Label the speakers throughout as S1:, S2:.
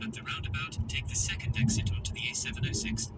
S1: At the roundabout, take the second exit onto the A706.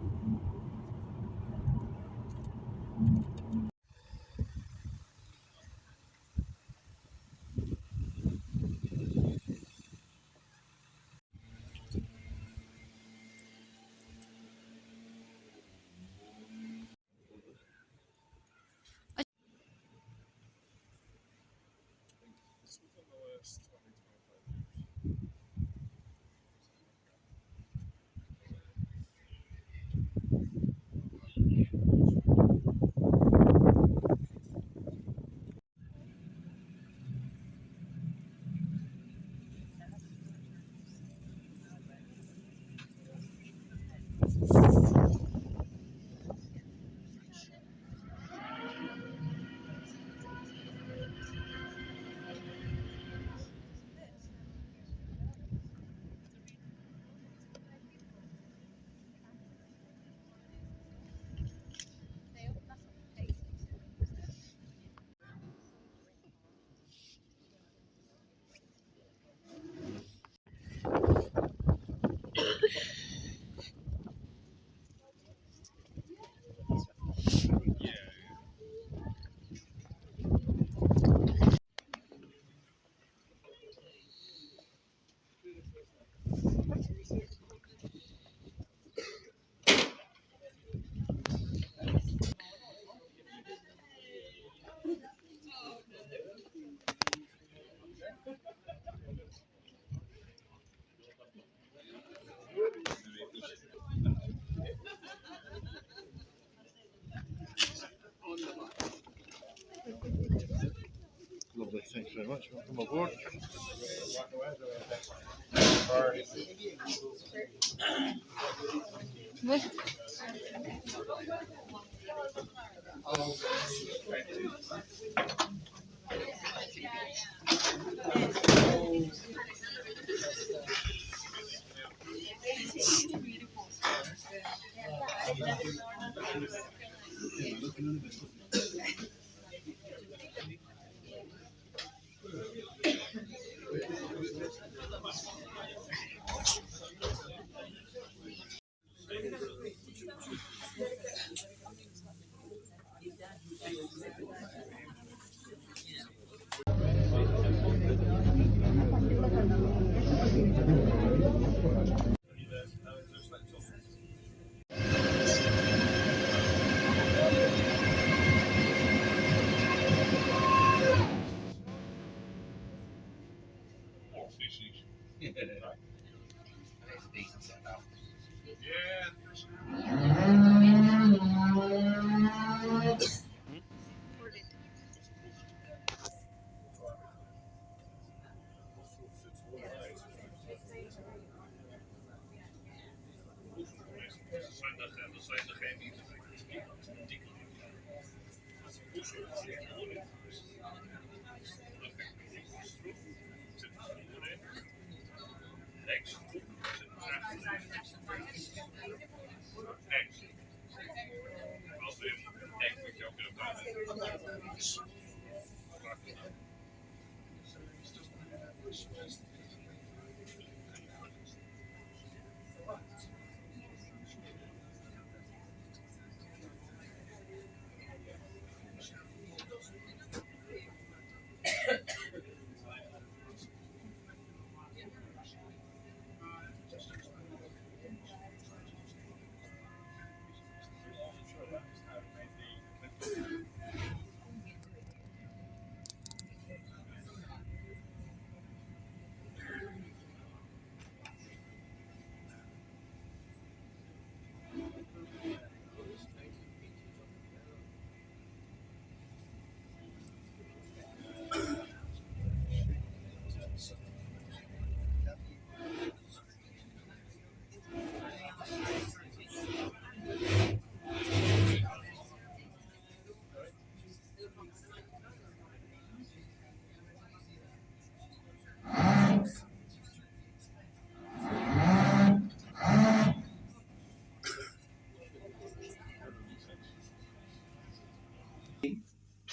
S2: Lovely, thanks very much. Welcome aboard.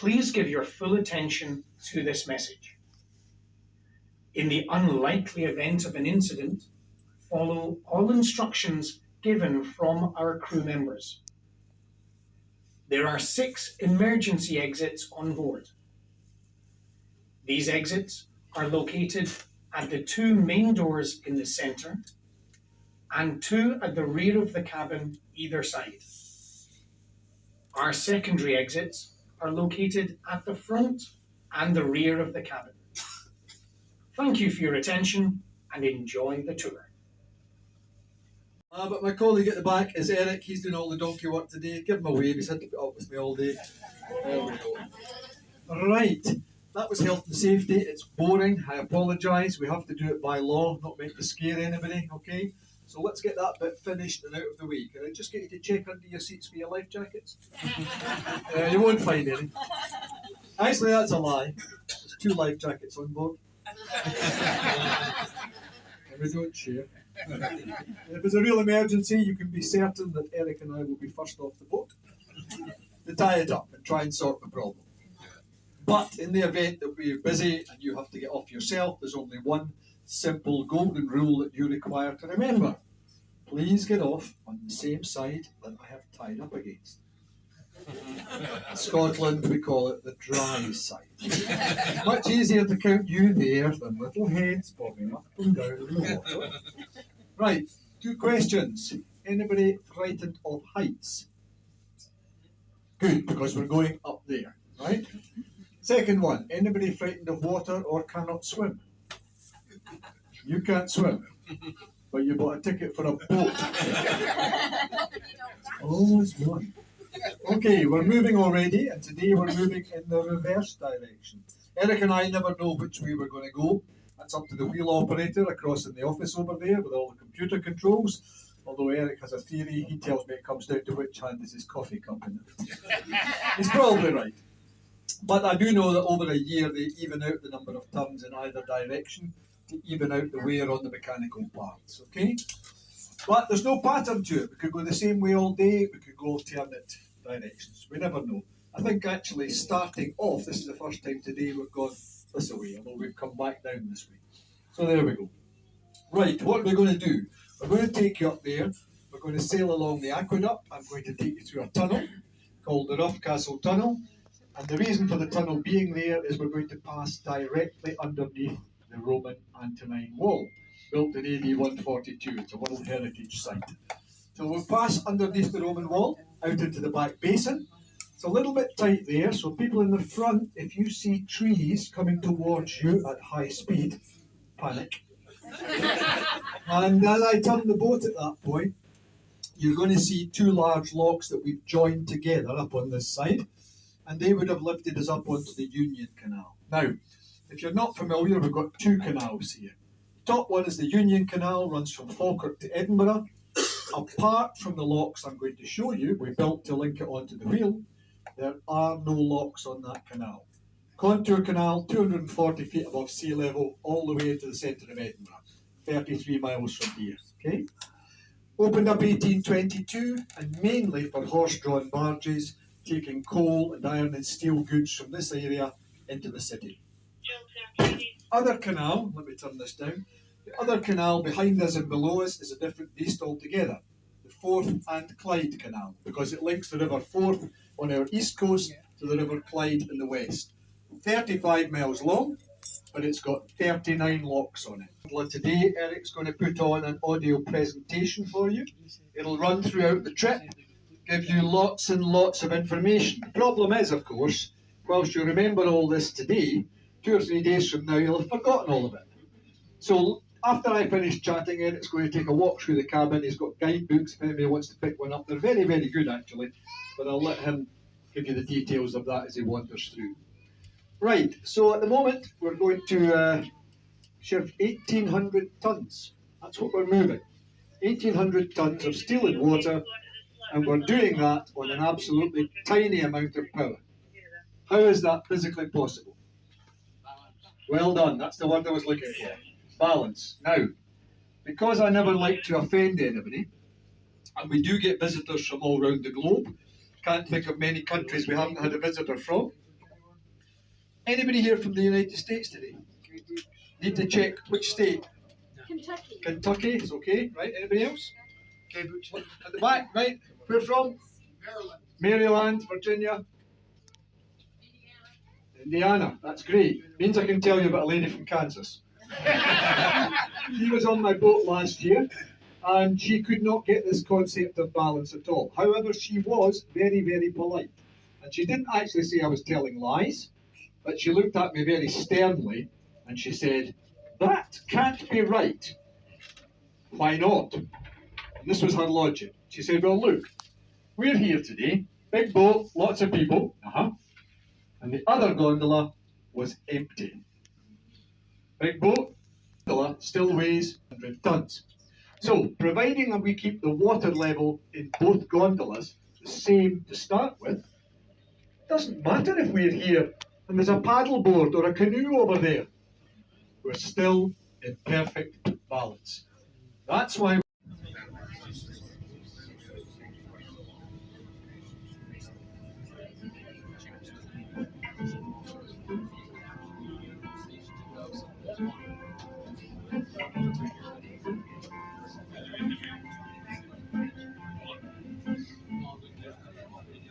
S3: Please give your full attention to this message. In the unlikely event of an incident, follow all instructions given from our crew members. There are 6 emergency exits on board. These exits are located at the 2 main doors in the center and 2 at the rear of the cabin either side. Our secondary exits are located at the front and the rear of the cabin. Thank you for your attention and enjoy the tour.
S4: But my colleague at the back is Eric. He's doing all the donkey work today. Give him a wave. He's had to put up with me all day. There we go. Right. That was health and safety. It's boring. I apologise. We have to do it by law, not meant to scare anybody, okay? So let's get that bit finished and out of the way. Can I just get you to check under your seats for your life jackets? You won't find any. Actually, that's a lie. There's 2 life jackets on board. And we don't share. If there's a real emergency, you can be certain that Eric and I will be first off the boat to tie it up and try and sort the problem. But in the event that we're busy and you have to get off yourself, there's only one simple golden rule that you require to remember. Please get off on the same side that I have tied up against. In Scotland, we call it the dry side. Much easier to count you there than little heads bobbing up and down in the water. Right, 2 questions. Anybody frightened of heights? Good, because we're going up there, right? Second one, anybody frightened of water or cannot swim? You can't swim, but you bought a ticket for a boat. Always one. Okay, we're moving already, and today we're moving in the reverse direction. Eric and I never know which way we're going to go. That's up to the wheel operator across in the office over there with all the computer controls. Although Eric has a theory, he tells me it comes down to which hand is his coffee cup in it. He's probably right. But I do know that over a year they even out the number of turns in either direction to even out the wear on the mechanical parts, okay? But there's no pattern to it. We could go the same way all day, we could go alternate directions. We never know. I think actually starting off, this is the first time today we've gone this way, although we've come back down this way. So there we go. Right, what are we going to do? We're going to take you up there. We're going to sail along the aqueduct. I'm going to take you through a tunnel called the Roughcastle Tunnel. And the reason for the tunnel being there is we're going to pass directly underneath the Roman Antonine Wall, built in AD 142. It's a World Heritage Site. So we'll pass underneath the Roman wall, out into the back basin. It's a little bit tight there, so people in the front, if you see trees coming towards you at high speed, panic. And as I turn the boat at that point, you're going to see 2 large locks that we've joined together up on this side, and they would have lifted us up onto the Union Canal. Now, if you're not familiar, we've got 2 canals here. The top one is the Union Canal, runs from Falkirk to Edinburgh. Apart from the locks I'm going to show you, we built to link it onto the wheel, there are no locks on that canal. Contour Canal, 240 feet above sea level, all the way into the centre of Edinburgh, 33 miles from here, okay? Opened up 1822, and mainly for horse-drawn barges, taking coal and iron and steel goods from this area into the city. Other canal, let me turn this down, the other canal behind us and below us is a different beast altogether, the Forth and Clyde Canal, because it links the River Forth on our east coast to the River Clyde in the west. 35 miles long, but it's got 39 locks on it. Today, Eric's going to put on an audio presentation for you. It'll run throughout the trip, give you lots and lots of information. The problem is, of course, whilst you remember all this today, 2 or 3 days from now, you'll have forgotten all of it. So after I finish chatting, Eric's going to take a walk through the cabin. He's got guidebooks if anybody wants to pick one up. They're very, very good, actually, but I'll let him give you the details of that as he wanders through. Right, so at the moment, we're going to shift 1,800 tonnes. That's what we're moving. 1,800 tonnes of steel and water, and we're doing that on an absolutely tiny amount of power. How is that physically possible? Well done, that's the word I was looking for. Balance. Now, because I never like to offend anybody, and we do get visitors from all around the globe, can't think of many countries we haven't had a visitor from. Anybody here from the United States today? Need to check which state?
S5: Kentucky.
S4: Kentucky is okay, right? Anybody else? Okay, at the back, right? Where from?
S5: Maryland.
S4: Maryland, Virginia, Indiana. That's great. Means I can tell you about a lady from Kansas. She was on my boat last year, and she could not get this concept of balance at all. However, she was very, very polite. And she didn't actually say I was telling lies, but she looked at me very sternly and she said, "That can't be right." Why not? And this was her logic. She said, "Well, look, we're here today, big boat, lots of people, and the other gondola was empty. Big boat, gondola still weighs 100 tons. So, providing that we keep the water level in both gondolas the same to start with, doesn't matter if we're here and there's a paddleboard or a canoe over there. We're still in perfect balance. That's why.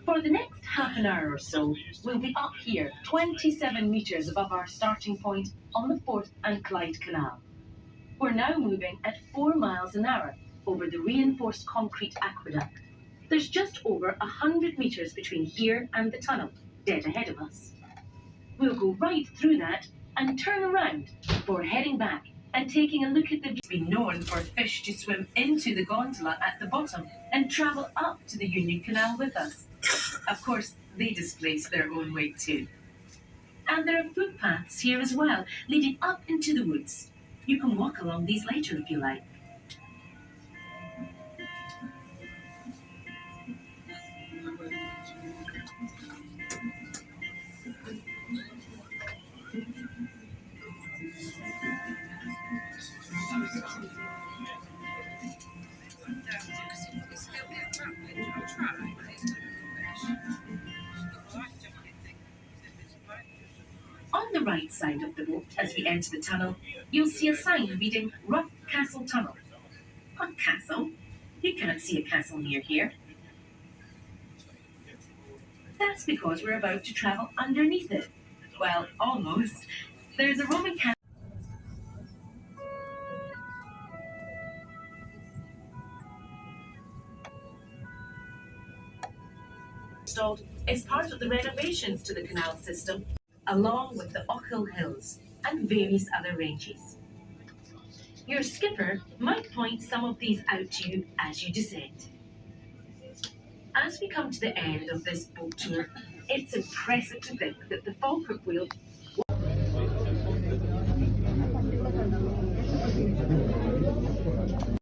S6: For the next half an hour or so, we'll be up here, 27 metres above our starting point on the Forth and Clyde Canal. We're now moving at 4 miles an hour over the reinforced concrete aqueduct. There's just over 100 metres between here and the tunnel, dead ahead of us. We'll go right through that and turn around before heading back and taking a look at the view. It's been known for fish to swim into the gondola at the bottom and travel up to the Union Canal with us. Of course, they displace their own weight too. And there are footpaths here as well, leading up into the woods. You can walk along these later if you like. On the right side of the boat, as we enter the tunnel, you'll see a sign reading Rough Castle Tunnel. A castle? You can't see a castle near here. That's because we're about to travel underneath it. Well, almost. There's a Roman castle installed as part of the renovations to the canal system, along with the Ochil Hills and various other ranges. Your skipper might point some of these out to you as you descend. As we come to the end of this boat tour, it's impressive to think that the Falkirk wheel